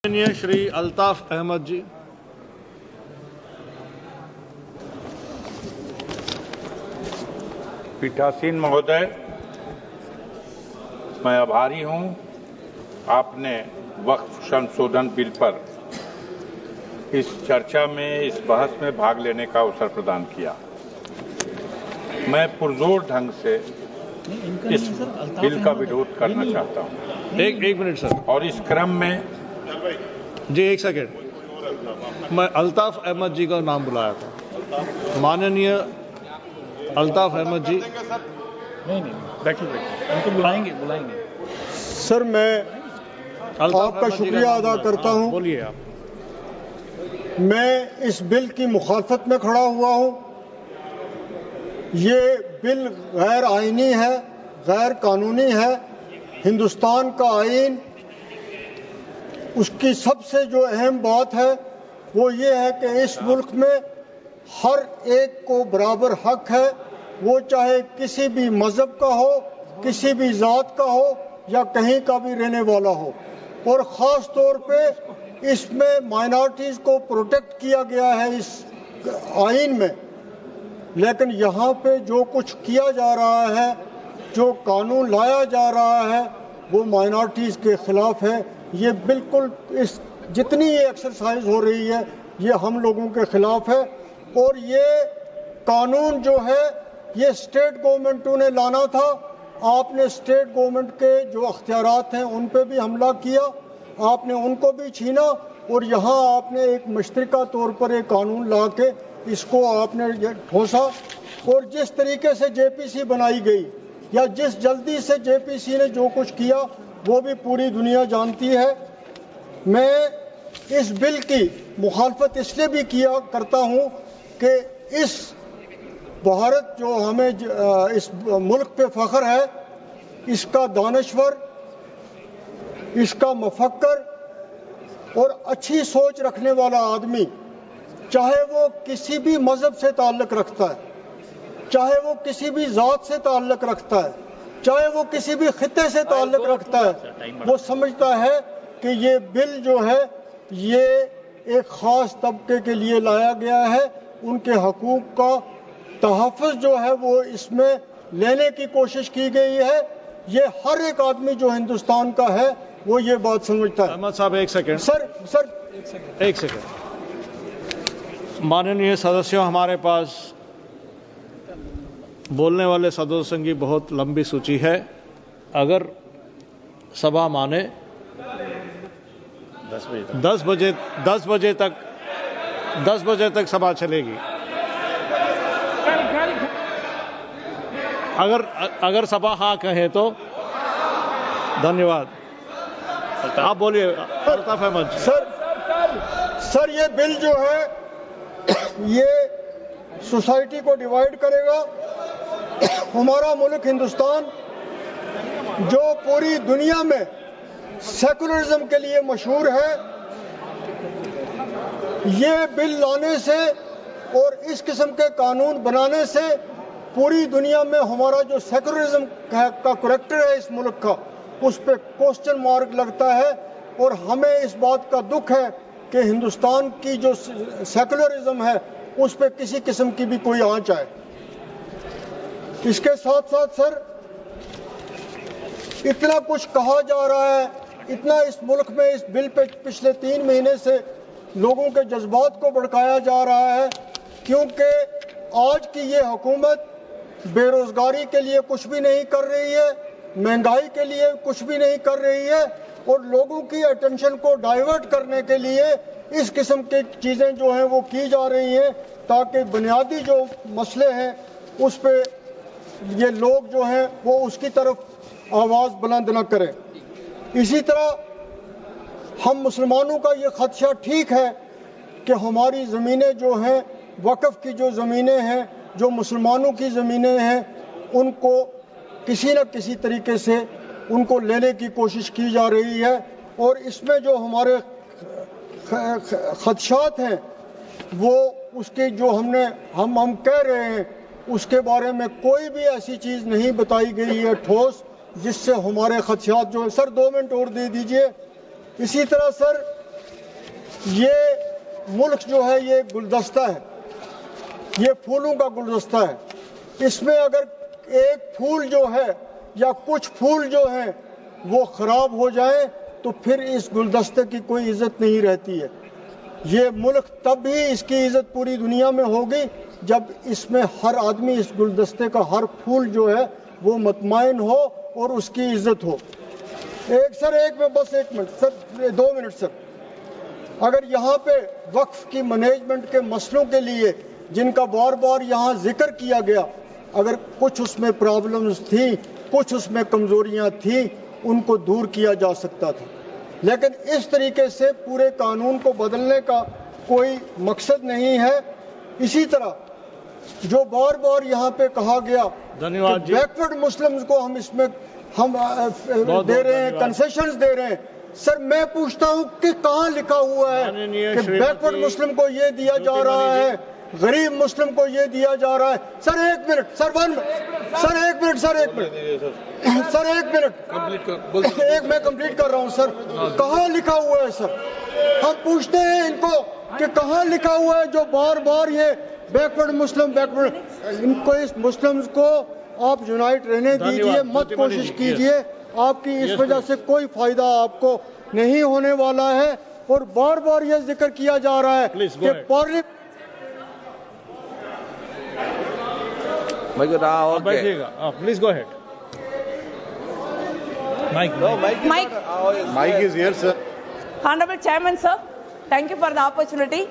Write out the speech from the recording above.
श्री अल्ताफ अहमद जी। पीठासीन महोदय, मैं आभारी हूं आपने वक्फ संशोधन बिल पर इस चर्चा में, इस बहस में भाग लेने का अवसर प्रदान किया। मैं पुरजोर ढंग से इस बिल का विरोध करना चाहता हूं। एक मिनट सर। और इस क्रम में जी एक सेकेंड, मैं अल्ताफ अहमद जी का नाम बुलाया था। माननीय अल्ताफ अहमद जी। नहीं बैठिए उनको बुलाएंगे। सर, मैं आपका शुक्रिया अदा करता हूं। बोलिए आप। मैं इस बिल की मुखालफत में खड़ा हुआ हूं। ये बिल गैर आईनी है, गैर कानूनी है। हिंदुस्तान का आईन, उसकी सबसे जो अहम बात है वो ये है कि इस मुल्क में हर एक को बराबर हक है, वो चाहे किसी भी मजहब का हो, किसी भी जात का हो या कहीं का भी रहने वाला हो। और ख़ास तौर पे इसमें माइनॉरिटीज़ को प्रोटेक्ट किया गया है इस आइन में। लेकिन यहाँ पे जो कुछ किया जा रहा है, जो कानून लाया जा रहा है, वो माइनॉरिटीज़ के ख़िलाफ़ है। ये बिल्कुल इस जितनी ये एक्सरसाइज हो रही है, ये हम लोगों के ख़िलाफ़ है। और ये कानून जो है, ये स्टेट गवर्नमेंटों ने लाना था। आपने स्टेट गवर्नमेंट के जो अख्तियारात हैं उन पे भी हमला किया, आपने उनको भी छीना, और यहाँ आपने एक मुश्तरका तौर पर एक कानून ला के इसको आपने ठोसा। और जिस तरीके से जेपीसी बनाई गई, या जिस जल्दी से जेपीसी ने जो कुछ किया, वो भी पूरी दुनिया जानती है। मैं इस बिल की मुखालफत इसलिए भी किया करता हूँ कि इस भारत जो हमें इस मुल्क पे फख्र है, इसका दानश्वर, इसका मफक्कर और अच्छी सोच रखने वाला आदमी, चाहे वो किसी भी मजहब से ताल्लुक़ रखता है, चाहे वो किसी भी ज़ात से ताल्लुक़ रखता है, चाहे वो किसी भी खित्ते से ताल्लुक़ रखता है, वो समझता है कि ये बिल जो है ये एक ख़ास तबके के लिए लाया गया है। उनके हकूक़ का तहफ़्फ़ुज़ जो है वो इसमें लेने की कोशिश की गई है। ये हर एक आदमी जो हिंदुस्तान का है वो ये बात समझता है। अहमद साहब एक सेकेंड। सर एक सेकेंड। माननीय सदस्यों, हमारे पास बोलने वाले सदस्यों की बहुत लंबी सूची है। अगर सभा माने 10 बजे तक सभा चलेगी। अगर सभा हाँ कहे तो धन्यवाद। आप बोलिए अल्ताफ अहमद। सर ये बिल जो है ये सोसाइटी को डिवाइड करेगा। हमारा मुल्क हिंदुस्तान जो पूरी दुनिया में सेकुलरिज्म के लिए मशहूर है, ये बिल लाने से और इस किस्म के कानून बनाने से पूरी दुनिया में हमारा जो सेकुलरिज्म का करैक्टर है इस मुल्क का, उस पर क्वेश्चन मार्क लगता है। और हमें इस बात का दुख है कि हिंदुस्तान की जो सेकुलरिज्म है उस पर किसी किस्म की भी कोई आंच आए। इसके साथ साथ सर, इतना कुछ कहा जा रहा है, इतना इस मुल्क में इस बिल पे पिछले 3 महीने से लोगों के जज्बात को भड़काया जा रहा है, क्योंकि आज की ये हुकूमत बेरोजगारी के लिए कुछ भी नहीं कर रही है, महंगाई के लिए कुछ भी नहीं कर रही है, और लोगों की अटेंशन को डाइवर्ट करने के लिए इस किस्म की चीज़ें जो हैं वो की जा रही हैं, ताकि बुनियादी जो मसले हैं उस पर ये लोग जो हैं वो उसकी तरफ आवाज़ बुलंद न करें। इसी तरह हम मुसलमानों का ये खदशा ठीक है कि हमारी ज़मीनें जो हैं, वक़्फ़ की जो ज़मीनें हैं, जो मुसलमानों की ज़मीनें हैं, उनको किसी न किसी तरीके से उनको लेने की कोशिश की जा रही है। और इसमें जो हमारे खदशात हैं वो उसके जो हम कह रहे हैं उसके बारे में कोई भी ऐसी चीज़ नहीं बताई गई है ठोस, जिससे हमारे खदशात जो है। सर 2 मिनट और दे दीजिए। इसी तरह सर یہ ملک جو ہے یہ گلدستہ ہے, یہ پھولوں کا گلدستہ ہے. اس میں اگر ایک پھول جو ہے یا کچھ پھول جو ہیں وہ خراب ہو جائیں تو پھر اس گلدستے کی کوئی عزت نہیں رہتی ہے. یہ ملک تب ہی اس کی عزت پوری دنیا میں ہوگی جب اس میں ہر آدمی, اس گلدستے کا ہر پھول جو ہے وہ مطمئن ہو اور اس کی عزت ہو. ایک منٹ سر, 2 منٹ سر. اگر یہاں پہ وقف کی مینجمنٹ کے مسئلوں کے لیے جن کا بار بار یہاں ذکر کیا گیا, اگر کچھ اس میں پرابلمز تھیں, کچھ اس میں کمزوریاں تھیں, ان کو دور کیا جا سکتا تھا. لیکن اس طریقے سے پورے قانون کو بدلنے کا کوئی مقصد نہیں ہے. اسی طرح جو بار بار یہاں پہ کہا گیا کہ بیکورڈ مسلمز کو ہم اس میں ہم دے رہے ہیں, کنسیشنز دے رہے ہیں. سر میں پوچھتا ہوں کہ کہاں لکھا ہوا ہے کہ بیکورڈ مسلم کو یہ دیا جا رہا ہے, غریب مسلم کو یہ دیا جا رہا ہے. سر ایک منٹ میں کمپلیٹ کر رہا ہوں سر. کہاں لکھا ہوا ہے سر؟ ہم پوچھتے ہیں ان کو کہ کہاں لکھا ہوا ہے جو بار بار یہ بیکورڈ مسلم ان کو, اس مسلمز کو آپ یونائٹ رہنے دیجئے, مت کوشش کیجئے. آپ کی اس وجہ سے کوئی فائدہ آپ کو نہیں ہونے والا ہے. اور بار بار یہ ذکر کیا جا رہا ہے کہ parliament Please go ahead. Mike is here, sir. Honorable Chairman, sir, thank you for the opportunity.